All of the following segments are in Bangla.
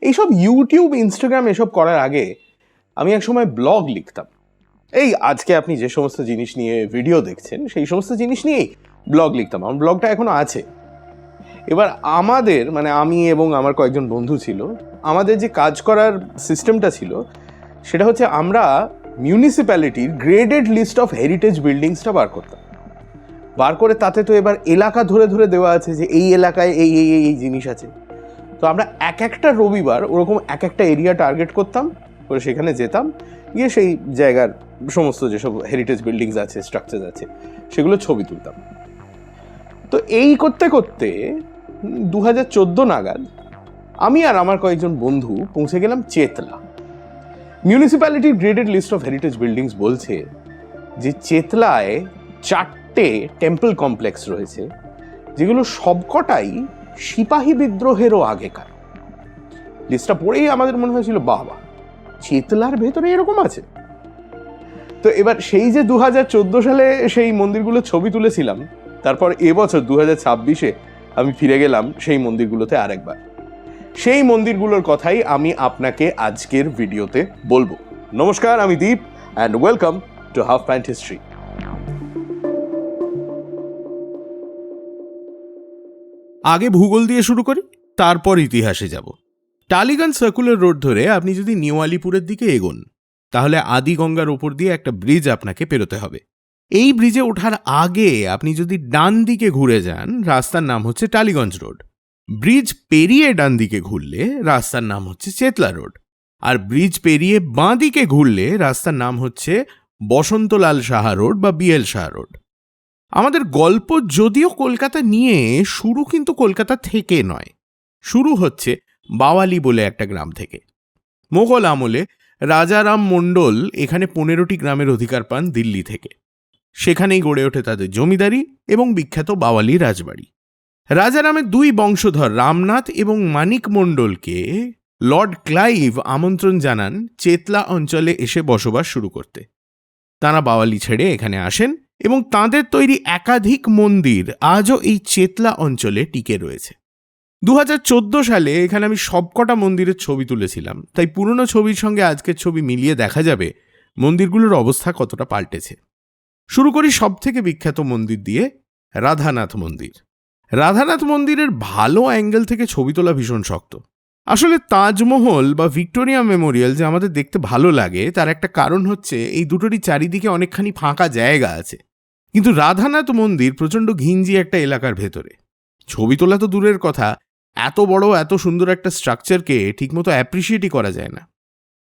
এইসব ইউটিউব, ইনস্টাগ্রাম এসব করার আগে আমি এক সময় ব্লগ লিখতাম। এই আজকে আপনি যে সমস্ত জিনিস নিয়ে ভিডিও দেখছেন সেই সমস্ত জিনিস নিয়েই ব্লগ লিখতাম। আমার ব্লগটা এখনো আছে। এবার আমাদের মানে আমি এবং আমার কয়েকজন বন্ধু ছিল, আমাদের যে কাজ করার সিস্টেমটা ছিল সেটা হচ্ছে আমরা মিউনিসিপ্যালিটির গ্রেডেড লিস্ট অফ হেরিটেজ বিল্ডিংসটা বার করতাম। বার করে তাতে তো এবার এলাকা ধরে ধরে দেওয়া আছে যে এই এলাকায় এই এই এই জিনিস আছে। তো আমরা এক একটা রবিবার ওরকম এক একটা এরিয়া টার্গেট করতাম, করে সেখানে যেতাম, গিয়ে সেই জায়গার সমস্ত যেসব হেরিটেজ বিল্ডিংস আছে, স্ট্রাকচার আছে, সেগুলো ছবি তুলতাম। তো এই করতে করতে 2014 নাগাদ আমি আর আমার কয়েকজন বন্ধু পৌঁছে গেলাম চেতলা। মিউনিসিপ্যালিটির graded list of heritage buildings বলছে যে চেতলায় 4টে টেম্পল কমপ্লেক্স রয়েছে, যেগুলো সবকটাই সিপাহী বিদ্রোহেরও আগেকার। লিস্টটা পড়েই আমাদের মনে হয়েছিল বাবা, চেতলার ভেতরে এরকম আছে। তো এবার সেই যে 2014 সালে সেই মন্দিরগুলো ছবি তুলেছিলাম, তারপর এবছর 2026-এ আমি ফিরে গেলাম সেই মন্দিরগুলোতে আরেকবার। সেই মন্দিরগুলোর কথাই আমি আপনাকে আজকের ভিডিওতে বলবো। নমস্কার, আমি Deep and welcome to half pant history. আগে ভূগোল দিয়ে শুরু করি, তারপর ইতিহাসে যাব। টালিগঞ্জ সার্কুলার রোড ধরে আপনি যদি নিউ আলিপুরের দিকে এগোন, তাহলে আদি গঙ্গার ওপর দিয়ে একটা ব্রিজ আপনাকে পেরোতে হবে। এই ব্রিজে ওঠার আগে আপনি যদি ডান দিকে ঘুরে যান, রাস্তার নাম হচ্ছে টালিগঞ্জ রোড। ব্রিজ পেরিয়ে ডান দিকে ঘুরলে রাস্তার নাম হচ্ছে চেতলা রোড। আর ব্রিজ পেরিয়ে বাঁ দিকে ঘুরলে রাস্তার নাম হচ্ছে বসন্তলাল সাহা রোড বা বিএল সাহা রোড। আমাদের গল্প যদিও কলকাতা নিয়ে, শুরু কিন্তু কলকাতা থেকে নয়, শুরু হচ্ছে বাওয়ালি বলে একটা গ্রাম থেকে। মোগল আমলে রাজারাম মণ্ডল এখানে 15টি গ্রামের অধিকার পান দিল্লি থেকে। সেখানেই গড়ে ওঠে তাদের জমিদারি এবং বিখ্যাত বাওয়ালি রাজবাড়ি। রাজারামের 2 বংশধর রামনাথ এবং মানিক মণ্ডলকে লর্ড ক্লাইভ আমন্ত্রণ জানান চেতলা অঞ্চলে এসে বসবাস শুরু করতে। তাঁরা বাওয়ালি ছেড়ে এখানে আসেন এবং তাঁদের তৈরি একাধিক মন্দির আজও এই চেতলা অঞ্চলে টিকে রয়েছে। 2014 সালে এখানে আমি সবকটা মন্দিরের ছবি তুলেছিলাম, তাই পুরনো ছবির সঙ্গে আজকের ছবি মিলিয়ে দেখা যাবে মন্দিরগুলোর অবস্থা কতটা পাল্টেছে। শুরু করি সবথেকে বিখ্যাত মন্দির দিয়ে, রাধানাথ মন্দির। রাধানাথ মন্দিরের ভালো অ্যাঙ্গেল থেকে ছবি তোলা ভীষণ শক্ত। আসলে তাজমহল বা ভিক্টোরিয়া মেমোরিয়াল যে আমাদের দেখতে ভালো লাগে, তার একটা কারণ হচ্ছে এই দুটোরই চারিদিকে অনেকখানি ফাঁকা জায়গা আছে। কিন্তু রাধানাথ মন্দির প্রচণ্ড ঘিঞ্জি একটা এলাকার ভেতরে। ছবি তোলা তো দূরের কথা, এত বড় এত সুন্দর একটা স্ট্রাকচারকে ঠিকমতো অ্যাপ্রিসিয়েটই করা যায় না।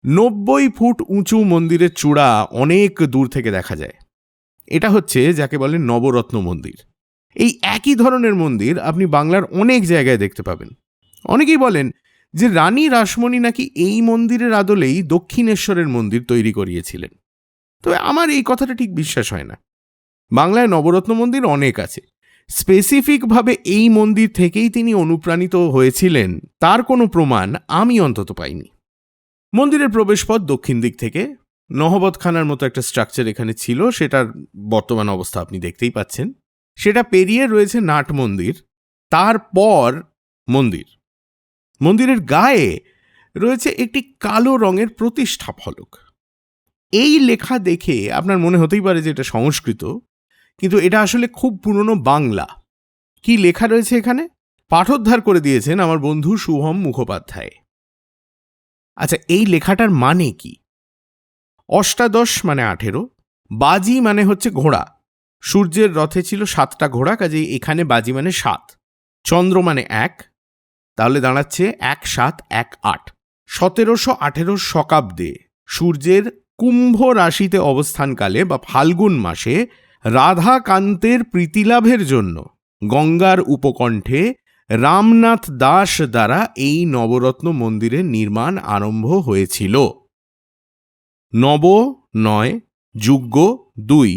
90 ফুট উঁচু মন্দিরের চূড়া অনেক দূর থেকে দেখা যায়। এটা হচ্ছে যাকে বলে নবরত্ন মন্দির। এই একই ধরনের মন্দির আপনি বাংলার অনেক জায়গায় দেখতে পাবেন। অনেকেই বলেন যে রানী রাসমণি নাকি এই মন্দিরের আদলেই দক্ষিণেশ্বরের মন্দির তৈরি করিয়েছিলেন। তবে আমার এই কথাটা ঠিক বিশ্বাস হয় না। বাংলায় নবরত্ন মন্দির অনেক আছে, স্পেসিফিকভাবে এই মন্দির থেকেই তিনি অনুপ্রাণিত হয়েছিলেন তার কোনো প্রমাণ আমি অন্তত পাইনি। মন্দিরের প্রবেশপথ দক্ষিণ দিক থেকে। নহবতখানার মতো একটা স্ট্রাকচার এখানে ছিল, সেটার বর্তমান অবস্থা আপনি দেখতেই পাচ্ছেন। সেটা পেরিয়ে রয়েছে নাট মন্দির, তারপর মন্দির। মন্দিরের গায়ে রয়েছে একটি কালো রঙের প্রতিষ্ঠা ফলক। এই লেখা দেখে আপনার মনে হতেই পারে যে এটা সংস্কৃত, কিন্তু এটা আসলে খুব পুরনো বাংলা। কি লেখা রয়েছে এখানে? পাঠোদ্ধার করে দিয়েছেন আমার বন্ধু শুভম মুখোপাধ্যায়। আচ্ছা, এই লেখাটার মানে কি? অষ্টাদশ মানে 18, বাজি মানে হচ্ছে ঘোড়া। সূর্যের রথে ছিল 7টা ঘোড়া, কাজেই এখানে বাজি মানে 7। চন্দ্র মানে 1, তাহলে দাঁড়াচ্ছে 1718। 1718 শকাব্দে সূর্যের কুম্ভ রাশিতে অবস্থানকালে বা ফাল্গুন মাসে রাধাকান্তের প্রীতিলাভের জন্য গঙ্গার উপকণ্ঠে রামনাথ দাস দ্বারা এই নবরত্ন মন্দিরের নির্মাণ আরম্ভ হয়েছিল। নব 9, যুগ্য 2,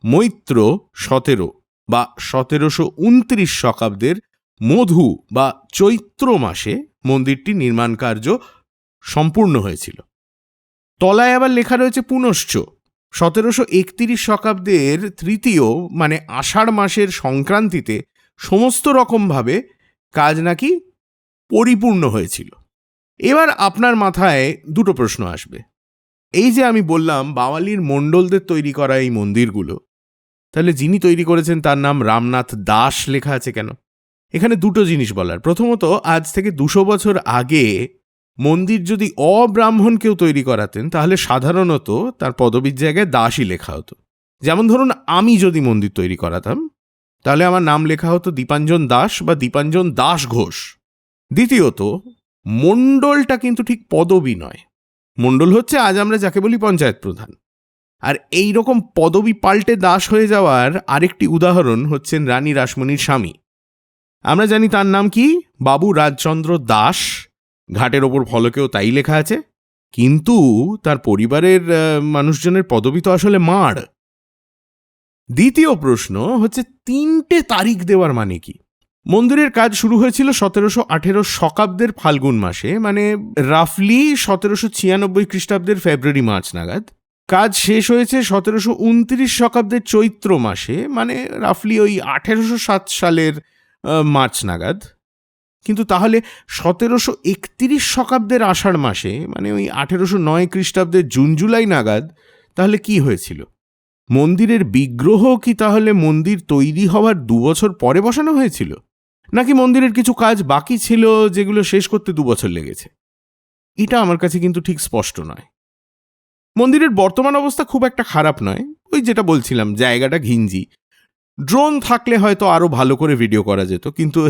মৈত্র 17 বা 1729 শকাব্দের মধু বা চৈত্র মাসে মন্দিরটি নির্মাণ কার্য সম্পূর্ণ হয়েছিল। তলায় আবার লেখা রয়েছে পুনশ্চ 1731 শকাব্দের তৃতীয় মানে আষাঢ় মাসের সংক্রান্তিতে সমস্ত রকমভাবে কাজ নাকি পরিপূর্ণ হয়েছিল। এবার আপনার মাথায় দুটো প্রশ্ন আসবে। এই যে আমি বললাম বাওয়ালির মণ্ডলদের তৈরি করা এই মন্দিরগুলো, তাহলে যিনি তৈরি করেছেন তার নাম রামনাথ দাস লেখা আছে কেন? এখানে দুটো জিনিস বলার। প্রথমত, আজ থেকে 200 বছর আগে মন্দির যদি অব্রাহ্মণ কেউ তৈরি করাতেন তাহলে সাধারণত তার পদবীর জায়গায় দাসই লেখা হতো। যেমন ধরুন, আমি যদি মন্দির তৈরি করাতাম তাহলে আমার নাম লেখা হতো দীপাঞ্জন দাস বা দীপাঞ্জন দাস ঘোষ। দ্বিতীয়ত, মণ্ডলটা কিন্তু ঠিক পদবী নয়। মণ্ডল হচ্ছে আজ আমরা যাকে বলি পঞ্চায়েত প্রধান। আর এই রকম পদবী পাল্টে দাস হয়ে যাওয়ার আরেকটি উদাহরণ হচ্ছেন রানী রাসমণির স্বামী। আমরা জানি তার নাম কি, বাবু রাজচন্দ্র দাস। ঘাটের ওপর ফলকেও তাই লেখা আছে। কিন্তু তার পরিবারের মানুষজনের পদবী তো আসলে মাড়। দ্বিতীয় প্রশ্ন হচ্ছে 3টে তারিখ দেওয়ার মানে কি? মন্দিরের কাজ শুরু হয়েছিল 1718 শকাব্দের ফাল্গুন মাসে, মানে রাফলি 1796 খ্রিস্টাব্দের ফেব্রুয়ারি মার্চ নাগাদ। কাজ শেষ হয়েছে 1729 শকাব্দের চৈত্র মাসে, মানে রাফলি ওই 1807 সালের মার্চ নাগাদ। কিন্তু তাহলে 1731 শকাব্দের আষাঢ় মাসে, মানে ওই 1809 খ্রিস্টাব্দের জুন জুলাই নাগাদ, তাহলে কি হয়েছিল? মন্দিরের বিগ্রহ কি তাহলে মন্দির তৈরি হওয়ার 2 বছর পরে বসানো হয়েছিল, নাকি মন্দিরের কিছু কাজ বাকি ছিল যেগুলো শেষ করতে 2 বছর লেগেছে? এটা আমার কাছে কিন্তু ঠিক স্পষ্ট নয়। মন্দিরের বর্তমান অবস্থা খুব একটা খারাপ নয়। ওই যেটা বলছিলাম, জায়গাটা ঘিঞ্জি। ড্রোন থাকলে হয়তো আরো ভালো করে ভিডিও করা যেত, কিন্তু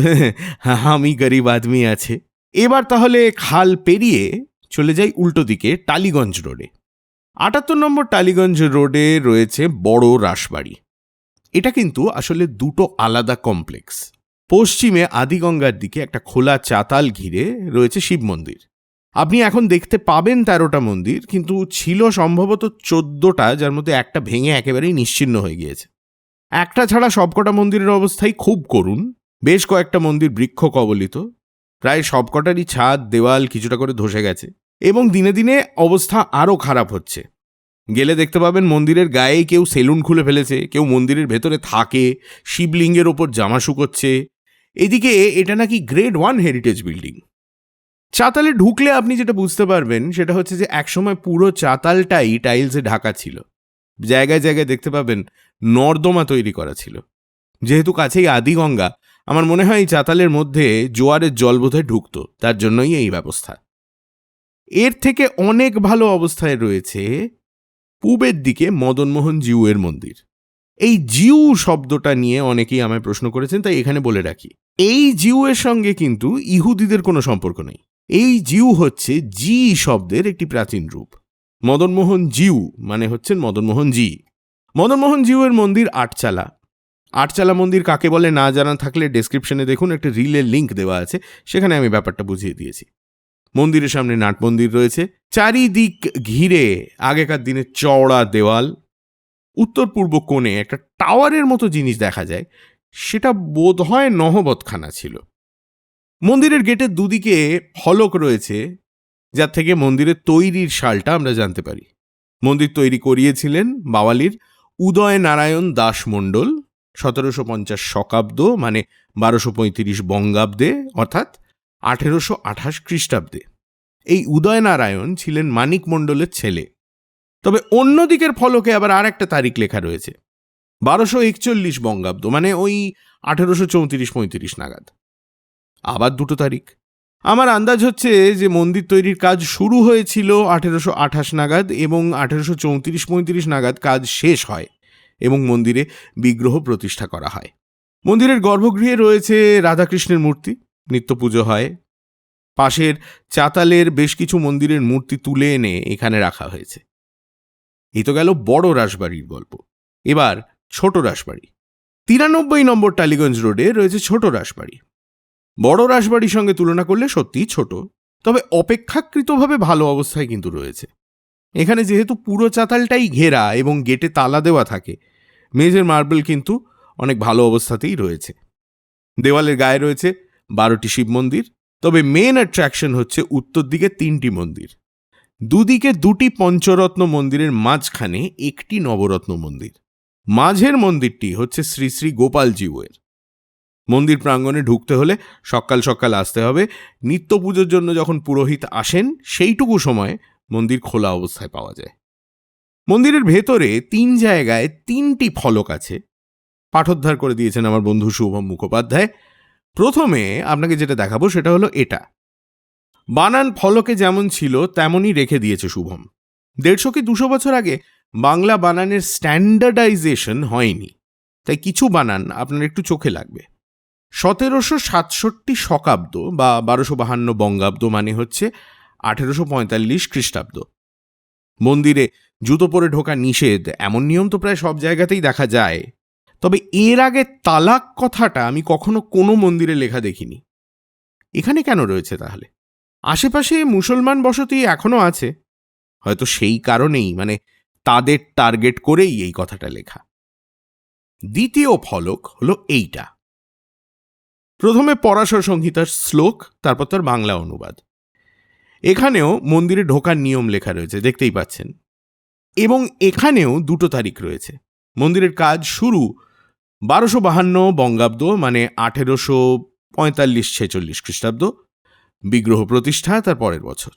আমি গরিব আদমি আছে। এবার তাহলে খাল পেরিয়ে চলে যাই উল্টো দিকে টালিগঞ্জ রোডে। 78 নম্বর টালিগঞ্জ রোডে রয়েছে বড় রাসবাড়ি। এটা কিন্তু আসলে দুটো আলাদা কমপ্লেক্স। পশ্চিমে আদিগঙ্গার দিকে একটা খোলা চাতাল ঘিরে রয়েছে শিব মন্দির। আপনি এখন দেখতে পাবেন 13টা মন্দির, কিন্তু ছিল সম্ভবত 14টা, যার মধ্যে একটা ভেঙে একেবারেই নিশ্চিহ্ন হয়ে গিয়েছে। একটা ছাড়া সবকটা মন্দিরের অবস্থাই খুব করুণ। বেশ কয়েকটা মন্দির বৃক্ষ কবলিত, প্রায় সবকটারই ছাদ দেওয়াল কিছুটা করে ধসে গেছে, এবং দিনে দিনে অবস্থা আরও খারাপ হচ্ছে। গেলে দেখতে পাবেন মন্দিরের গায়েই কেউ সেলুন খুলে ফেলেছে, কেউ মন্দিরের ভেতরে থাকে, শিবলিঙ্গের ওপর জামা শুকোচ্ছে। এদিকে এটা নাকি গ্রেড 1 হেরিটেজ বিল্ডিং। চাতালে ঢুকলে আপনি যেটা বুঝতে পারবেন সেটা হচ্ছে যে একসময় পুরো চাতালটাই টাইলসে ঢাকা ছিল। জায়গায় জায়গায় দেখতে পাবেন নর্দমা তৈরি করা ছিল। যেহেতু কাছেই আদিগঙ্গা, আমার মনে হয় এই চাতালের মধ্যে জোয়ারের জল বোধহয় ঢুকতো, তার জন্যই এই ব্যবস্থা। এর থেকে অনেক ভালো অবস্থায় রয়েছে পূবের দিকে মদনমোহন জিউয়ের মন্দির। এই জিউ শব্দটা নিয়ে অনেকেই আমায় প্রশ্ন করেছেন, তাই এখানে বলে রাখি, এই জিউয়ের সঙ্গে কিন্তু ইহুদিদের কোনো সম্পর্ক নেই। এই জিউ হচ্ছে জি শব্দের একটি প্রাচীন রূপ। মদনমোহন জিউ মানে হচ্ছেন মদনমোহন জি। মদনমোহন জিউয়ের মন্দির আটচালা। আটচালা মন্দির কাকে বলে না জানা থাকলে ডেসক্রিপশনে দেখুন, একটা রিলের লিঙ্ক দেওয়া আছে, সেখানে আমি ব্যাপারটা বুঝিয়ে দিয়েছি। মন্দিরের সামনে নাট মন্দির রয়েছে, চারিদিক ঘিরে আগেকার দিনে চওড়া দেওয়াল। উত্তর পূর্ব কোণে একটা টাওয়ারের মতো জিনিস দেখা যায়, সেটা বোধহয় নহবতখানা ছিল। মন্দিরের গেটের দুদিকে ফলক রয়েছে, যার থেকে মন্দিরের তৈরির সালটা আমরা জানতে পারি। মন্দির তৈরি করিয়েছিলেন বাওয়ালির উদয় নারায়ণ দাস মণ্ডল, 1750 শকাব্দ, মানে 1235 বঙ্গাব্দে, অর্থাৎ 1828 খ্রিস্টাব্দে। এই উদয় নারায়ণ ছিলেন মানিক মণ্ডলের ছেলে। তবে অন্য দিকের ফলকে আবার আর একটা তারিখ লেখা রয়েছে, 1241 বঙ্গাব্দ, মানে ওই 1834-35 নাগাদ। আবার দুটো তারিখ। আমার আন্দাজ হচ্ছে যে মন্দির তৈরির কাজ শুরু হয়েছিল 1828 নাগাদ এবং 1834-35 নাগাদ কাজ শেষ হয় এবং মন্দিরে বিগ্রহ প্রতিষ্ঠা করা হয়। মন্দিরের গর্ভগৃহে রয়েছে রাধাকৃষ্ণের মূর্তি, নিত্য পুজো হয়। পাশের চাতালের বেশ কিছু মন্দিরের মূর্তি তুলে এনে এখানে রাখা হয়েছে। এই তো গেল বড় রাসবাড়ির গল্প। এবার ছোট রাসবাড়ি। 93 নম্বর টালিগঞ্জ রোডে রয়েছে ছোট রাসবাড়ি। বড় রাসবাড়ির সঙ্গে তুলনা করলে সত্যিই ছোট, তবে অপেক্ষাকৃতভাবে ভালো অবস্থায় কিন্তু রয়েছে। এখানে যেহেতু পুরো চাতালটাই ঘেরা এবং গেটে তালা দেওয়া থাকে, মেঝের মার্বেল কিন্তু অনেক ভালো অবস্থাতেই রয়েছে। দেওয়ালের গায়ে রয়েছে 12টি শিব মন্দির, তবে মেন অ্যাট্রাকশন হচ্ছে উত্তর দিকে 3টি মন্দির। দুদিকে 2টি পঞ্চরত্ন মন্দিরের মাঝখানে একটি নবরত্ন মন্দির। মাঝের মন্দিরটি হচ্ছে শ্রী শ্রী গোপাল জিউয়ের। মন্দির প্রাঙ্গণে ঢুকতে হলে সকাল সকাল আসতে হবে। নিত্য পুজোর জন্য যখন পুরোহিত আসেন সেইটুকু সময় মন্দির খোলা অবস্থায় পাওয়া যায়। মন্দিরের ভেতরে 3 জায়গায় 3টি ফলক আছে, পাঠোদ্ধার করে দিয়েছেন আমার বন্ধু শুভম মুখোপাধ্যায়। প্রথমে আপনাকে যেটা দেখাবো সেটা হলো এটা। বানান ফলকে যেমন ছিল তেমনই রেখে দিয়েছে শুভম। 150 কি 200 বছর আগে বাংলা বানানের স্ট্যান্ডার্ডাইজেশন হয়নি, তাই কিছু বানান আপনার একটু চোখে লাগবে। 1767 শকাব্দ বা 1252 বঙ্গাব্দ মানে হচ্ছে 1845 খ্রিস্টাব্দ। মন্দিরে জুতো পরে ঢোকা নিষেধ এমন নিয়ম তো প্রায় সব জায়গাতেই দেখা যায়, তবে এর আগে তালাক কথাটা আমি কখনো কোনো মন্দিরে লেখা দেখিনি। এখানে কেন রয়েছে তাহলে? আশেপাশে মুসলমান বসতি এখনো আছে, হয়তো সেই কারণেই, মানে তাদের টার্গেট করেই এই কথাটা লেখা। দ্বিতীয় ফলক হলো এইটা। প্রথমে পরাশর সংহিতার শ্লোক, তারপর তার বাংলা অনুবাদ। এখানেও মন্দিরে ঢোকার নিয়ম লেখা রয়েছে, দেখতেই পাচ্ছেন। এবং এখানেও 2 তারিখ রয়েছে। মন্দিরের কাজ শুরু 1252 বঙ্গাব্দ মানে 1845-46 খ্রিস্টাব্দ, বিগ্রহ প্রতিষ্ঠা তার পরের বছর।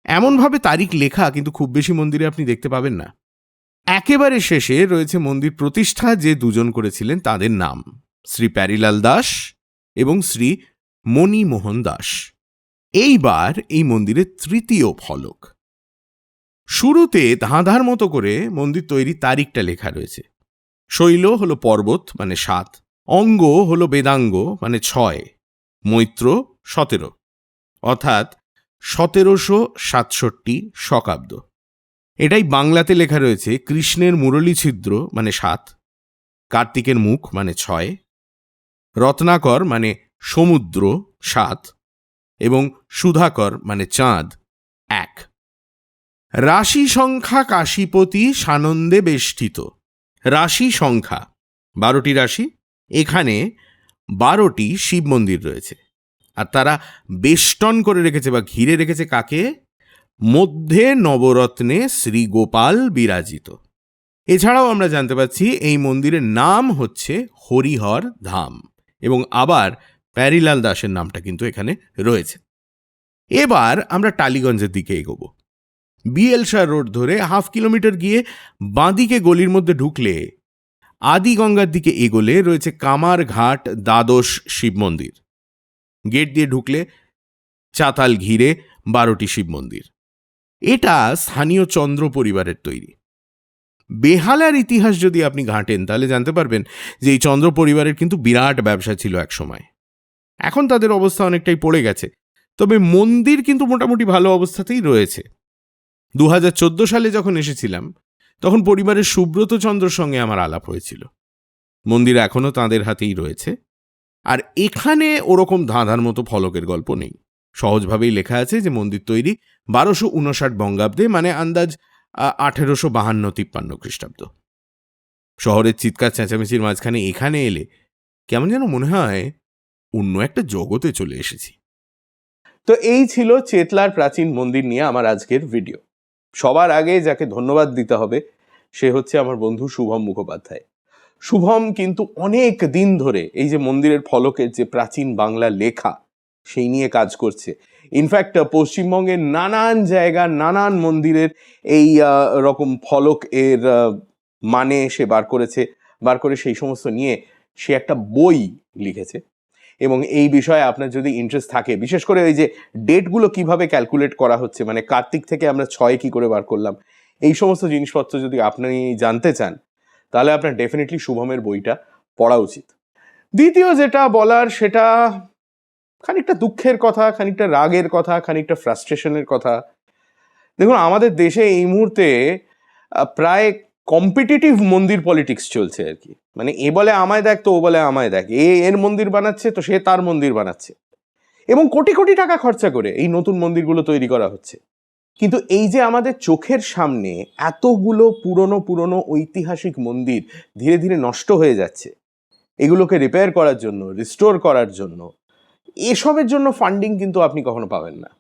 এমনভাবে তারিখ লেখা কিন্তু খুব বেশি মন্দিরে আপনি দেখতে পাবেন না। একেবারে শেষে রয়েছে মন্দির প্রতিষ্ঠা যে 2 জন করেছিলেন তাদের নাম, শ্রী প্যারিলাল দাস এবং শ্রী মণিমোহন দাস। এইবার এই মন্দিরের 3য় ফলক। শুরুতে ধাঁধার মতো করে মন্দির তৈরি তারিখটা লেখা রয়েছে। শৈল হলো পর্বত মানে 7, অঙ্গ হলো বেদাঙ্গ মানে 6, মৈত্র 17, অর্থাৎ 1767 শকাব্দ। এটাই বাংলাতে লেখা রয়েছে। কৃষ্ণের মুরলী ছিদ্র মানে 7, কার্তিকের মুখ মানে 6, রত্নাকর মানে সমুদ্র 7 এবং সুধাকর মানে চাঁদ 1। রাশি সংখ্যা কাশীপতি সানন্দে বেষ্টিত। রাশি সংখ্যা 12টি রাশি। এখানে 12টি শিব মন্দির রয়েছে, আর তারা বেষ্টন করে রেখেছে বা ঘিরে রেখেছে কাকে? মধ্যে নবরত্নে শ্রী গোপাল বিরাজিত। এছাড়াও আমরা জানতে পাচ্ছি এই মন্দিরের নাম হচ্ছে হরিহর ধাম, এবং আবার প্যারিলাল দাসের নামটা কিন্তু এখানে রয়েছে। এবার আমরা টালিগঞ্জের দিকে এগোবো। বিএলশাহ রোড ধরে 1/2 কিলোমিটার গিয়ে বাঁদিকে গলির মধ্যে ঢুকলে আদি গঙ্গার দিকে এগোলে রয়েছে কামারঘাট দ্বাদশ শিব মন্দির। গেট দিয়ে ঢুকলে চাতাল ঘিরে 12টি শিব মন্দির। এটা স্থানীয় চন্দ্র পরিবারের তৈরি। বেহালার ইতিহাস যদি আপনি ঘাঁটেন তাহলে জানতে পারবেন যে এই চন্দ্র পরিবারের কিন্তু বিরাট ব্যবসা ছিল এক সময়। এখন তাদের অবস্থা অনেকটাই পড়ে গেছে, তবে মন্দির কিন্তু মোটামুটি ভালো অবস্থাতেই রয়েছে। 2014 সালে যখন এসেছিলাম তখন পরিবারের সুব্রত চন্দ্রর সঙ্গে আমার আলাপ হয়েছিল। মন্দির এখনও তাঁদের হাতেই রয়েছে, আর এখানে ওরকম ধাঁধার মতো ফলকের গল্প নেই। সহজভাবেই লেখা আছে যে মন্দির তৈরি 1259 বঙ্গাব্দে মানে আন্দাজ 1852-53 খ্রিস্টাব্দ। শহরের চিৎকার চেঁচামেচির মাঝখানে এখানে এলে কেমন যেন মনে হয় অন্য একটা জগতে চলে এসেছি। তো এই ছিল চেতলার প্রাচীন মন্দির নিয়ে আমার আজকের ভিডিও। সবার আগে যাকে ধন্যবাদ দিতে হবে সে হচ্ছে আমার বন্ধু শুভম মুখোপাধ্যায়। শুভম কিন্তু অনেক দিন ধরে এই যে মন্দিরের ফলকের যে প্রাচীন বাংলা লেখা সেই নিয়ে কাজ করছে। ইনফ্যাক্ট পশ্চিমবঙ্গের নানান জায়গা নানান মন্দিরের এই রকম ফলক এর মানে সে বার করে সেই সমস্ত নিয়ে সে একটা বই লিখেছে। এবং এই বিষয়ে আপনার যদি ইন্টারেস্ট থাকে, বিশেষ করে ওই যে ডেটগুলো কিভাবে ক্যালকুলেট করা হচ্ছে, মানে কার্তিক থেকে আমরা 6 কি করে বার করলাম, এই সমস্ত জিনিসপত্র যদি আপনি জানতে চান তাহলে আপনার ডেফিনেটলি শুভমের বইটা পড়া উচিত। দ্বিতীয় যেটা বলার সেটা খানিকটা দুঃখের কথা, খানিকটা রাগের কথা, খানিকটা ফ্রাস্ট্রেশনের কথা। দেখুন, আমাদের দেশে এই মুহূর্তে প্রায় কম্পিটিটিভ মন্দির পলিটিক্স চলছে আর কি। মানে এ বলে আমায় দেখ, তো ও বলে আমায় দেখ, এর মন্দির বানাচ্ছে তো সে তার মন্দির বানাচ্ছে, এবং কোটি কোটি টাকা খরচা করে এই নতুন মন্দিরগুলো তৈরি করা হচ্ছে। কিন্তু এই যে আমাদের চোখের সামনে এতগুলো পুরনো ঐতিহাসিক মন্দির ধীরে ধীরে নষ্ট হয়ে যাচ্ছে, এগুলোকে রিপেয়ার করার জন্য, রিস্টোর করার জন্য, এসবের জন্য ফান্ডিং কিন্তু আপনি কখনো পাবেন না।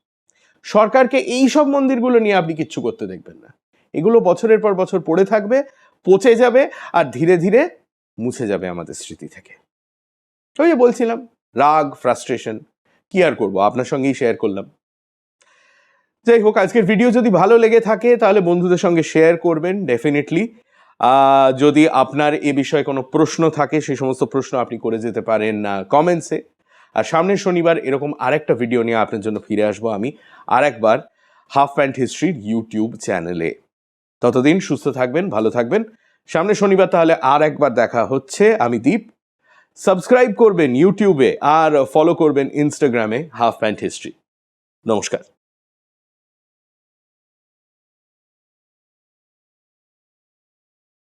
সরকারকে এই সব মন্দিরগুলো নিয়ে আপনি কিচ্ছু করতে দেখবেন না। এগুলো বছরের পর বছর পড়ে থাকবে, পচে যাবে, আর ধীরে ধীরে মুছে যাবে আমাদের স্মৃতি থেকে। ওই যে বলছিলাম, রাগ, ফ্রাস্ট্রেশন, কি আর করবো, আপনার সঙ্গেই শেয়ার করলাম। যাই হোক, আজকের ভিডিও যদি ভালো লেগে থাকে তাহলে বন্ধুদের সঙ্গে শেয়ার করবেন ডেফিনেটলি। যদি আপনার এ বিষয়ে কোনো প্রশ্ন থাকে, সেই সমস্ত প্রশ্ন আপনি করে যেতে পারেন কমেন্টসে। আর সামনের শনিবার এরকম আরেকটা ভিডিও নিয়ে আপনার জন্য ফিরে আসবো আমি আরেকবার হাফ প্যান্ট হিস্ট্রির ইউটিউব চ্যানেলে। ততদিন সুস্থ থাকবেন, ভালো থাকবেন। সামনের শনিবার তাহলে আর একবার দেখা হচ্ছে। আমি দীপ। সাবস্ক্রাইব করবেন ইউটিউবে আর ফলো করবেন ইনস্টাগ্রামে হাফ প্যান্ট হিস্ট্রি। নমস্কার।